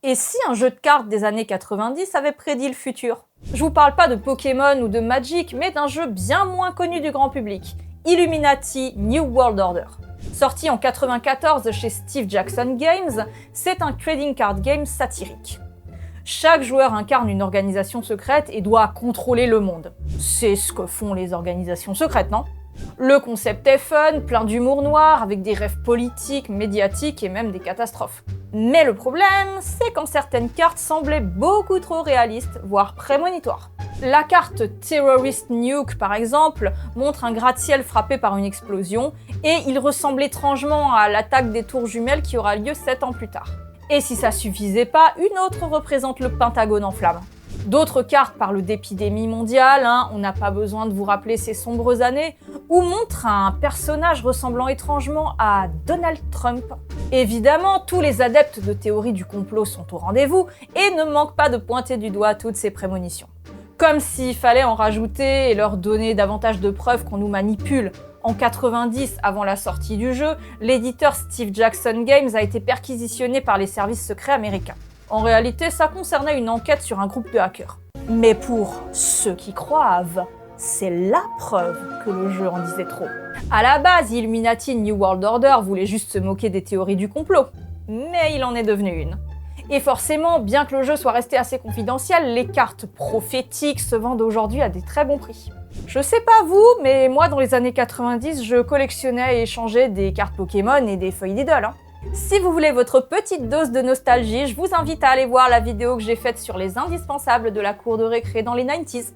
Et si un jeu de cartes des années 90 avait prédit le futur? Je vous parle pas de Pokémon ou de Magic, mais d'un jeu bien moins connu du grand public, Illuminati New World Order. Sorti en 94 chez Steve Jackson Games, c'est un trading card game satirique. Chaque joueur incarne une organisation secrète et doit contrôler le monde. C'est ce que font les organisations secrètes, non? Le concept est fun, plein d'humour noir, avec des rêves politiques, médiatiques et même des catastrophes. Mais le problème, c'est quand certaines cartes semblaient beaucoup trop réalistes, voire prémonitoires. La carte Terrorist Nuke, par exemple, montre un gratte-ciel frappé par une explosion, et il ressemble étrangement à l'attaque des tours jumelles qui aura lieu 7 ans plus tard. Et si ça suffisait pas, une autre représente le Pentagone en flammes. D'autres cartes parlent d'épidémie mondiale, on n'a pas besoin de vous rappeler ces sombres années, ou montrent un personnage ressemblant étrangement à Donald Trump. Évidemment, tous les adeptes de théorie du complot sont au rendez-vous et ne manquent pas de pointer du doigt toutes ces prémonitions. Comme s'il fallait en rajouter et leur donner davantage de preuves qu'on nous manipule. En 90, avant la sortie du jeu, l'éditeur Steve Jackson Games a été perquisitionné par les services secrets américains. En réalité, ça concernait une enquête sur un groupe de hackers. Mais pour ceux qui croivent, c'est la preuve que le jeu en disait trop. À la base, Illuminati New World Order voulait juste se moquer des théories du complot. Mais il en est devenu une. Et forcément, bien que le jeu soit resté assez confidentiel, les cartes prophétiques se vendent aujourd'hui à des très bons prix. Je sais pas vous, mais moi dans les années 90, je collectionnais et échangeais des cartes Pokémon et des feuilles d'idole. Si vous voulez votre petite dose de nostalgie, je vous invite à aller voir la vidéo que j'ai faite sur les indispensables de la cour de récré dans les 90s.